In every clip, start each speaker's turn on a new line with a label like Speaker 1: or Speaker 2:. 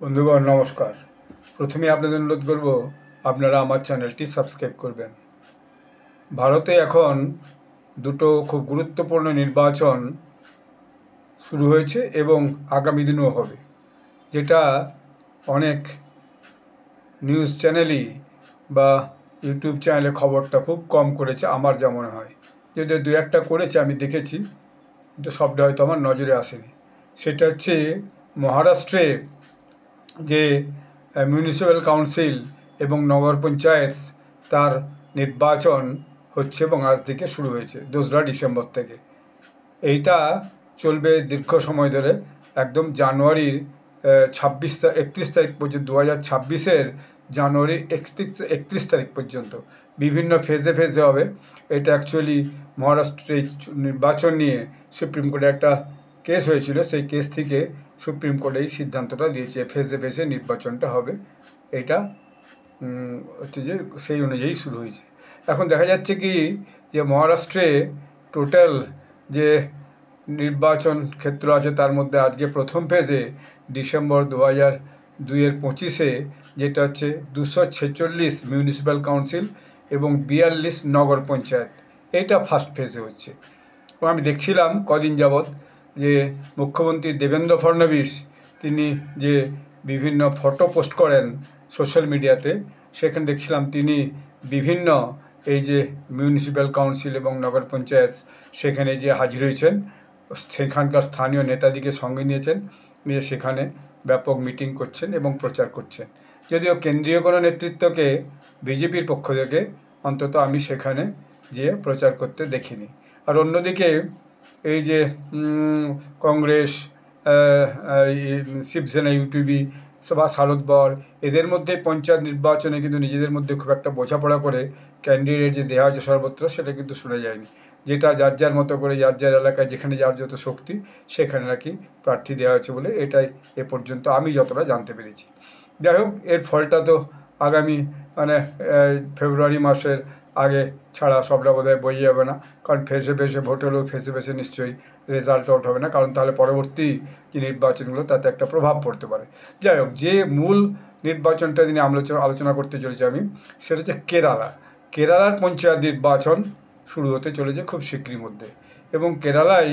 Speaker 1: বন্ধুগণ নমস্কার। প্রথমে আপনাদের অনুরোধ করব আপনারা আমার চ্যানেলটি সাবস্ক্রাইব করবেন। ভারতে এখন দুটো খুব গুরুত্বপূর্ণ নির্বাচন শুরু হয়েছে এবং আগামী দিনেও হবে, যেটা অনেক নিউজ চ্যানেলই বা ইউটিউব চ্যানেলে খবরটা খুব কম করেছে আমার যা মনে হয়। যদিও দু একটা করেছে আমি দেখেছি, কিন্তু সবটা হয়তো আমার নজরে আসেনি। সেটা হচ্ছে মহারাষ্ট্রে যে মিউনিসিপ্যাল কাউন্সিল এবং নগর পঞ্চায়েত তার নির্বাচন হচ্ছে এবং আজ থেকে শুরু হয়েছে 2রা ডিসেম্বর থেকে। এইটা চলবে দীর্ঘ সময় ধরে, একদম জানুয়ারির 31 তারিখ পর্যন্ত, 2026-এর জানুয়ারির 31 তারিখ পর্যন্ত বিভিন্ন ফেজে ফেজে হবে। এটা অ্যাকচুয়ালি মহারাষ্ট্রে নির্বাচন নিয়ে সুপ্রিম কোর্টে একটা কেস হয়েছিল, সেই কেস থেকে সুপ্রিম কোর্ট এই সিদ্ধান্তটা দিয়েছে, ফেজে ফেজে নির্বাচনটা হবে। এটা হচ্ছে যে সেই অনুযায়ী শুরু হয়েছে। এখন দেখা যাচ্ছে কি যে মহারাষ্ট্রে টোটাল যে নির্বাচন ক্ষেত্র আছে তার মধ্যে আজকে প্রথম ফেজে ডিসেম্বর 2025-এ যেটা হচ্ছে 246 মিউনিসিপ্যাল কাউন্সিল এবং 42 নগর পঞ্চায়েত, এটা ফার্স্ট ফেজে হচ্ছে। এবং আমি দেখছিলাম কদিন যাবৎ যে মুখ্যমন্ত্রী দেবেন্দ্র ফডনবিস তিনি যে বিভিন্ন ফটো পোস্ট করেন সোশ্যাল মিডিয়াতে, সেখানে দেখছিলাম তিনি বিভিন্ন এই যে মিউনিসিপ্যাল কাউন্সিল এবং নগর পঞ্চায়েত সেখানে যে হাজির হয়েছেন, সেখানকার স্থানীয় নেতাদিকে সঙ্গে নিয়েছেন, নিয়ে সেখানে ব্যাপক মিটিং করছেন এবং প্রচার করছেন। যদিও কেন্দ্রীয় কোনো নেতৃত্বকে বিজেপির পক্ষ থেকে অন্তত আমি সেখানে যেয়ে প্রচার করতে দেখিনি। আর অন্যদিকে এই যে কংগ্রেস, শিবসেনা, ইউটিউবি বা শারদ বর, এদের মধ্যে পঞ্চায়েত নির্বাচনে কিন্তু নিজেদের মধ্যে খুব একটা বোঝাপড়া করে ক্যান্ডিডেট যে দেওয়া হয়েছে সর্বত্র, সেটা কিন্তু শোনা যায়নি। যেটা যার যার মতো করে যার যার এলাকায় যেখানে যার যত শক্তি সেখানে নাকি প্রার্থী দেওয়া হয়েছে বলে এটাই এ পর্যন্ত আমি যতটা জানতে পেরেছি। যাই হোক, এর ফলটা তো আগামী ফেব্রুয়ারি মাসের আগে ছাড়া সবটা বোধহয় বোঝা যাবে না, কারণ ফেসে ফেসে ভোট হলেও ফেসে ফেসে নিশ্চয়ই রেজাল্ট আউট হবে না, কারণ তাহলে পরবর্তী যে নির্বাচনগুলো তাতে একটা প্রভাব পড়তে পারে। যাই হোক, যে মূল নির্বাচনটা তিনি আলোচনা করতে চলেছি আমি, সেটা হচ্ছে কেরালার পঞ্চায়েত নির্বাচন শুরু হতে চলেছে খুব শীঘ্রই মধ্যে। এবং কেরালায়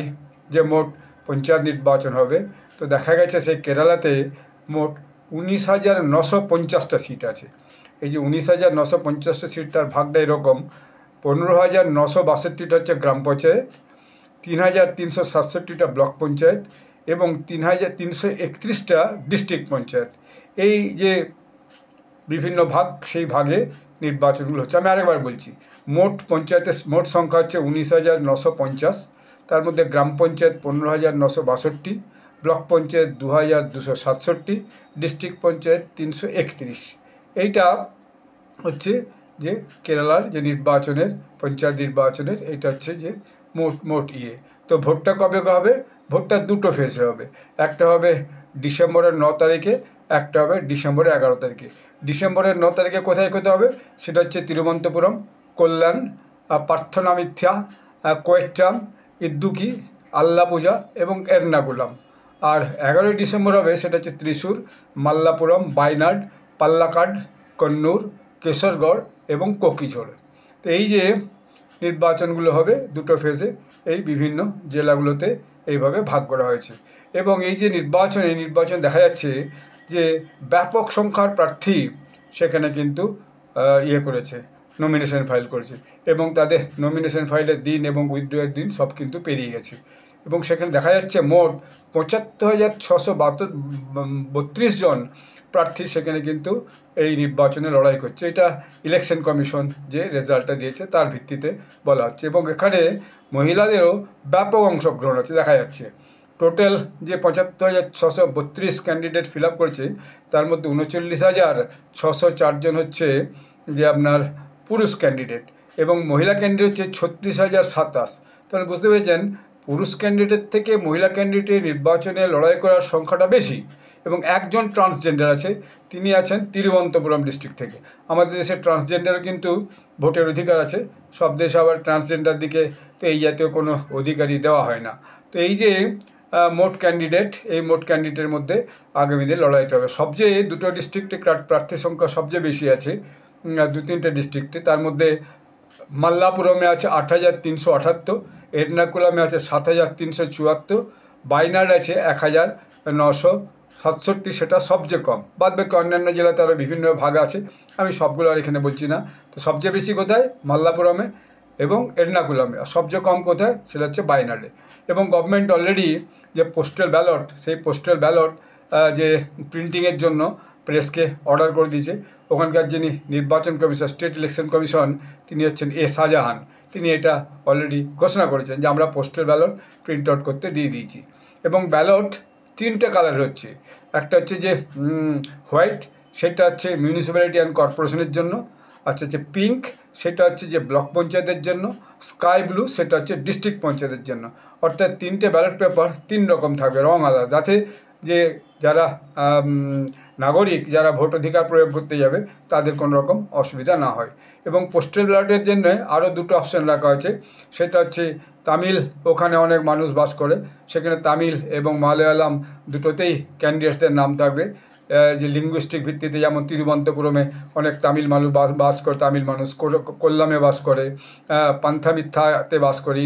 Speaker 1: যে মোট পঞ্চায়েত নির্বাচন হবে, তো দেখা গেছে সেই কেরালাতে মোট 19,950টা সিট আছে। এই যে 19,950টা সিট, তার ভাগটা এরকম: 15,962টা হচ্ছে গ্রাম পঞ্চায়েত, 3,367টা ব্লক পঞ্চায়েত এবং 3,331টা ডিস্ট্রিক্ট পঞ্চায়েত। এই যে বিভিন্ন ভাগ, সেই ভাগে নির্বাচনগুলো হচ্ছে। আমি আরেকবার বলছি, মোট পঞ্চায়েতের মোট সংখ্যা হচ্ছে 19,950, তার মধ্যে গ্রাম পঞ্চায়েত 15,962, ব্লক পঞ্চায়েত 2,267, ডিস্ট্রিক্ট পঞ্চায়েত 331। এইটা হচ্ছে যে কেরালার যে নির্বাচনের পঞ্চায়েত নির্বাচনের এইটা হচ্ছে যে মোট ইয়ে। তো ভোটটা কবে হবে? ভোটটা দুটো ফেজে হবে। একটা হবে ডিসেম্বরের 9 তারিখে, একটা হবে ডিসেম্বরের 11 তারিখে। ডিসেম্বরের 9 তারিখে কোথায় হবে? সেটা হচ্ছে তিরুবনন্তপুরম, কল্যাণ, পার্থনামিথ্যা, কোয়েট্টাম, ইদ্দুকি, আল্লাপুজা এবং এর্নাকুলাম। আর 11ই ডিসেম্বর হবে সেটা হচ্ছে ত্রিশূর, মাল্লাপুরম, বায়নাড, পাল্লাকাড, কন্নুর, কেশরগড় এবং কোকিঝোড়। তো এই যে নির্বাচনগুলো হবে দুটো ফেজে, এই বিভিন্ন জেলাগুলোতে এইভাবে ভাগ করা হয়েছে। এবং এই যে নির্বাচন দেখা যাচ্ছে যে ব্যাপক সংখ্যার প্রার্থী সেখানে কিন্তু করেছে, নমিনেশন ফাইল করেছে, এবং তাদের নমিনেশন ফাইলের দিন এবং উইথড্রয়ের দিন সব কিন্তু পেরিয়ে গেছে। এবং সেখানে দেখা যাচ্ছে মোট 75,632 জন প্রার্থী সেখানে কিন্তু এই নির্বাচনে লড়াই করছে। এটা ইলেকশন কমিশন যে রেজাল্টটা দিয়েছে তার ভিত্তিতে বলা হচ্ছে। এবং এখানে মহিলাদেরও ব্যাপক অংশগ্রহণ আছে দেখা যাচ্ছে। টোটাল যে 75,632 ক্যান্ডিডেট ফিল আপ করেছে, তার মধ্যে 39,604 জন হচ্ছে যে আপনার পুরুষ ক্যান্ডিডেট, এবং মহিলা ক্যান্ডিডেট হচ্ছে 36,027। তাহলে বুঝতে পেরেছেন, পুরুষ ক্যান্ডিডেট থেকে মহিলা ক্যান্ডিডেটের নির্বাচনে লড়াই করার সংখ্যাটা বেশি। এবং একজন ট্রান্সজেন্ডার আছে, তিনি আছেন তিরুবনন্তপুরম ডিস্ট্রিক্ট থেকে। আমাদের দেশে ট্রান্সজেন্ডারও কিন্তু ভোটের অধিকার আছে, সব দেশে আবার ট্রান্সজেন্ডার দিকে তো এই জাতীয় কোনো অধিকারই দেওয়া হয় না। তো এই যে মোট ক্যান্ডিডেট, এই মোট ক্যান্ডিডেটের মধ্যে আগামী দিনে লড়াইটা হবে। সবচেয়ে দুটো ডিস্ট্রিক্টে প্রার্থীর সংখ্যা সবচেয়ে বেশি আছে, 2-3টে ডিস্ট্রিক্টে। তার মধ্যে মাল্লাপুরমে আছে 8,378, এর্নাকুলামে আছে 7,374, বাইনাড আছে 1,967, সেটা সবচেয়ে কম। বাদ বাকি অন্যান্য জেলাতে আরও বিভিন্ন ভাগ আছে, আমি সবগুলো আর এখানে বলছি না। তো সবচেয়ে বেশি কোথায়? মাল্লাপুরমে এবং এর্নাকুলামে। আর সবচেয়ে কম কোথায়? সেটা হচ্ছে বাইনাডে। এবং গভর্নমেন্ট অলরেডি যে পোস্টাল ব্যালট, সেই পোস্টাল ব্যালট যে প্রিন্টিংয়ের জন্য প্রেসকে অর্ডার করে দিয়েছে। ওখানকার যিনি নির্বাচন কমিশন, স্টেট ইলেকশন কমিশন, তিনি হচ্ছেন শাহজাহান। তিনি এটা অলরেডি ঘোষণা করেছেন যে আমরা পোস্টাল ব্যালট প্রিন্ট আউট করতে দিয়ে দিয়েছি। এবং ব্যালট 3টে কালার হচ্ছে। একটা হচ্ছে যে হোয়াইট, সেটা হচ্ছে মিউনিসিপ্যালিটি অ্যান্ড কর্পোরেশনের জন্য। আচ্ছা, হচ্ছে পিঙ্ক, সেটা হচ্ছে যে ব্লক পঞ্চায়েতের জন্য। স্কাই ব্লু, সেটা হচ্ছে ডিস্ট্রিক্ট পঞ্চায়েতের জন্য। অর্থাৎ 3টে ব্যালট পেপার 3 রকম থাকবে, রং আলাদা, যাতে যে যারা নাগরিক যারা ভোটাধিকার প্রয়োগ করতে যাবে তাদের কোনো রকম অসুবিধা না হয়। এবং পোস্টাল ব্যালটের জন্য আরও 2টো অপশান রাখা হয়েছে। সেটা হচ্ছে তামিল, ওখানে অনেক মানুষ বাস করে, সেখানে তামিল এবং মালয়ালম দুটোতেই ক্যান্ডিডেটসদের নাম থাকবে। যে লিঙ্গুইস্টিক ভিত্তিতে, যেমন তিরুবনন্তপুরমে অনেক তামিল মানুষ বাস করে, তামিল মানুষ কোল্লামে বাস করে, পান্থামিথ্যাতে বাস করে,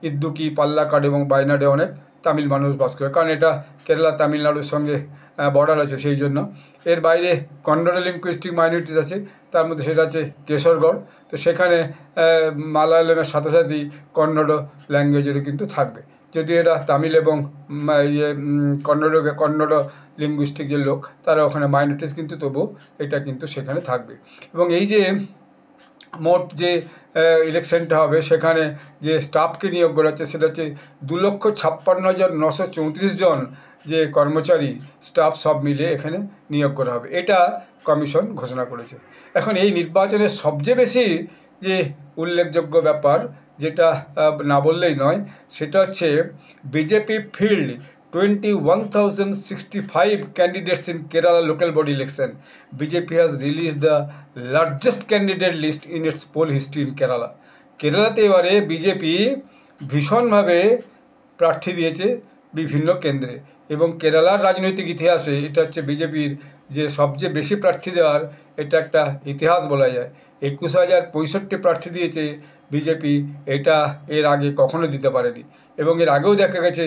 Speaker 1: ইদ্দুকি, পাল্লাকাড এবং বাইনাডে অনেক তামিল মানুষ বাস করে, কারণ এটা কেরালা তামিলনাড়ুর সঙ্গে বর্ডার আছে, সেই জন্য। এর বাইরে কন্নড় লিঙ্গুইস্টিক মাইনরিটিস আছে, তার মধ্যে সেটা আছে কেশরগড়। তো সেখানে মালায়ালামের সাথে সাথেই কন্নড় ল্যাঙ্গুয়েজেরও কিন্তু থাকবে, যদি এরা তামিল এবং কন্নড় লিঙ্গুইস্টিক যে লোক তারা ওখানে মাইনরিটিস, কিন্তু তবুও এটা কিন্তু সেখানে থাকবে। এবং এই যে মোট যে ইলেকশনটা হবে, সেখানে যে স্টাফকে নিয়োগ করা হচ্ছে সেটা হচ্ছে 2,56,934 জন যে কর্মচারী, স্টাফ সব মিলে এখানে নিয়োগ করা হবে, এটা কমিশন ঘোষণা করেছে। এখন এই নির্বাচনের সবচেয়ে বেশি যে উল্লেখযোগ্য ব্যাপার, যেটা না বললেই নয়, সেটা হচ্ছে BJP field 21,065 candidates in Kerala local body election. BJP has released the largest candidate list in its poll history in Kerala. কেরালাতে এবারে বিজেপি ভীষণভাবে প্রার্থী দিয়েছে বিভিন্ন কেন্দ্রে, এবং কেরালার রাজনৈতিক ইতিহাসে এটা হচ্ছে বিজেপির যে সবচেয়ে বেশি প্রার্থী দেওয়ার এটা একটা ইতিহাস বলা যায়। 21,065 প্রার্থী দিয়েছে বিজেপি, এটা এর আগে কখনো দিতে পারেনি। এবং এর আগেও দেখা গেছে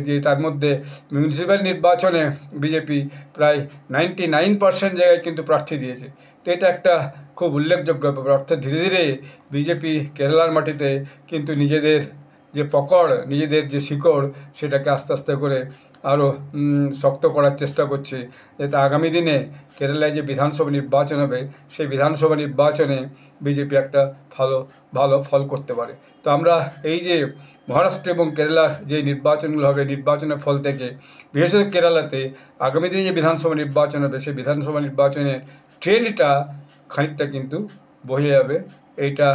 Speaker 1: যে তার মধ্যে মিউনিসিপ্যাল নির্বাচনে বিজেপি প্রায় 99% জায়গায় কিন্তু প্রার্থী দিয়েছে। তো এটা একটা খুব উল্লেখযোগ্য ব্যাপার। অর্থাৎ ধীরে ধীরে বিজেপি কেরালার মাটিতে কিন্তু নিজেদের যে পকড়, নিজেদের যে শিকড়, সেটাকে আস্তে আস্তে করে আরও শক্ত করার চেষ্টা করছে, যাতে আগামী দিনে কেরালায় যে বিধানসভা নির্বাচন হবে, সেই বিধানসভা নির্বাচনে বিজেপি একটা ভালো ফল করতে পারে। তো আমরা এই যে মহারাষ্ট্র এবং কেরালার যে নির্বাচনগুলো হবে, নির্বাচনের ফল থেকে বিশেষত কেরালাতে আগামী দিনে যে বিধানসভা নির্বাচন হবে, সেই বিধানসভা নির্বাচনের ট্রেন্ডটা খানিকটা কিন্তু বয়ে যাবে, এইটা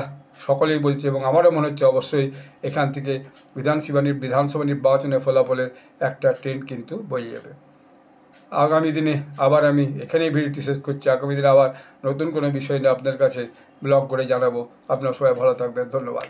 Speaker 1: সকলেই বলছে। এবং আমারও মনে হচ্ছে অবশ্যই এখান থেকে বিধানসভা নির্বাচনের ফলাফলের একটা ট্রেন্ড কিন্তু বয়ে যাবে। আগামী দিনে আবার আমি এখানেই ভিডিওটি শেষ করছি। আগামী দিনে আবার নতুন কোনো বিষয় নিয়ে আপনাদের কাছে ব্লগ করে জানাবো। আপনারা সবাই ভালো থাকবেন, ধন্যবাদ।